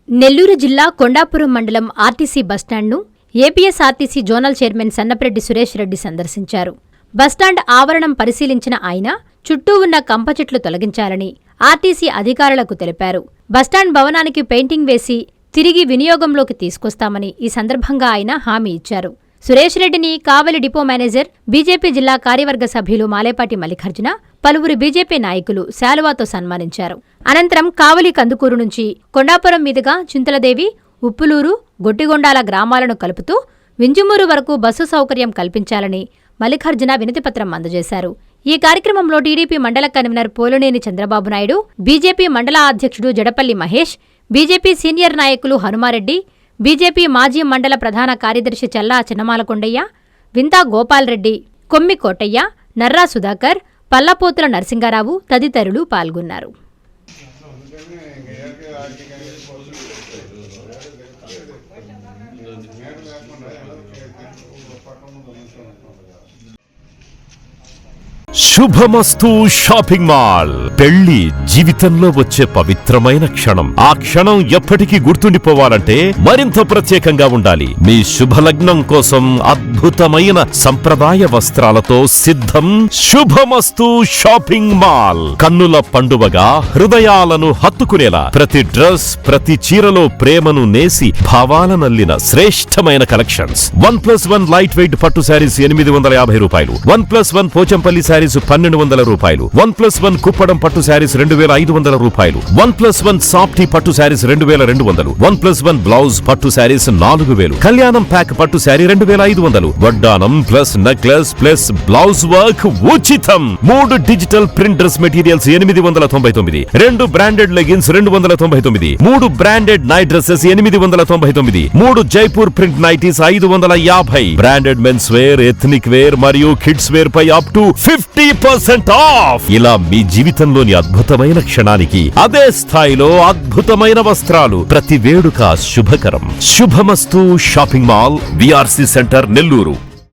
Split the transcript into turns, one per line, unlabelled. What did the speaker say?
నెల్లూరు జిల్లా కొండాపురం మండలం ఆర్టీసీ బస్టాండ్ను APSRTC zonal chairman Sannapareddy Suresh Reddy సందర్శించారు. బస్టాండ్ ఆవరణం పరిశీలించిన ఆయన చుట్టూ ఉన్న కంప చెట్లు తొలగించాలని ఆర్టీసీ అధికారులకు తెలిపారు. బస్టాండ్ భవనానికి పెయింటింగ్ వేసి తిరిగి వినియోగంలోకి తీసుకొస్తామని ఈ సందర్భంగా ఆయన హామీ ఇచ్చారు. సురేష్ రెడ్డిని కావలి డిపో మేనేజర్, బీజేపీ జిల్లా కార్యవర్గ సభ్యులు మాలేపాటి మల్లికార్జున, పలువురు బీజేపీ నాయకులు శాలువాతో సన్మానించారు. అనంతరం కావలి కందుకూరు నుంచి కొండాపురం మీదుగా చింతలదేవి, ఉప్పులూరు, గొట్టిగొండాల గ్రామాలను కలుపుతూ వింజమూరు వరకు బస్సు సౌకర్యం కల్పించాలని మల్లికార్జున వినతిపత్రం అందజేశారు. ఈ కార్యక్రమంలో టీడీపీ మండల కన్వీనర్ పోలునేని చంద్రబాబు నాయుడు, బీజేపీ మండల అధ్యక్షుడు జడపల్లి మహేష్, బీజేపీ సీనియర్ నాయకులు హనుమారెడ్డి, బీజేపీ మాజీ మండల ప్రధాన కార్యదర్శి చల్లా చిన్నమాలకొండయ్య, వింతా గోపాల్రెడ్డి, కొమ్మి కోటయ్య, నర్రా సుధాకర్, పల్లపోతుల నరసింగారావు తదితరులు పాల్గొన్నారు.
శుభమస్తు షాపింగ్ మాల్. పెళ్లి జీవితంలో వచ్చే పవిత్రమైన క్షణం. ఆ క్షణం ఎప్పటికీ గుర్తుండిపోవాలంటే మరింత ప్రత్యేకంగా ఉండాలి. మీ శుభలగ్నం కోసం అద్భుతమైన సంప్రదాయ వస్త్రాలతో సిద్ధం శుభమస్తు షాపింగ్ మాల్. కన్నుల పండువగా హృదయాలను హత్తుకునేలా ప్రతి డ్రెస్, ప్రతి చీరలో ప్రేమను నేసి భావాలనల్లిన శ్రేష్టమైన కలెక్షన్స్. 1+1 లైట్ వెయిట్ పట్టు శారీస్ 850 రూపాయలు, 1+1 పోచంపల్లి శారీస్ 1200 రూపాయలు, 1+1 కుప్పడం పట్టు శారీస్ 2500 రూపాయలు, 1+1 సాఫ్టీ పట్టు శారీస్ 2200, 1+1 బ్లౌజ్ పట్టు శారీస్ 4000, కళ్యాణం ప్యాక్ పట్టు శారీ 2500, వడ్డానం plus necklace plus blouse work ఉచితం. 3 digital print dress materials 899, 2 branded leggings 299, 3 branded night dresses 899, 3 Jaipur print nighties 550, branded men's wear, ethnic wear మరియు కిడ్స్ వేర్ పై అప్ టు 50% ఆఫ్. ఇలా మీ జీవితంలోని అద్భుతమైన క్షణానికి అదే స్థాయిలో అద్భుతమైన వస్త్రాలు. ప్రతి వేడుక శుభకరం. శుభమస్తు shopping mall, VRC centre, Nellore.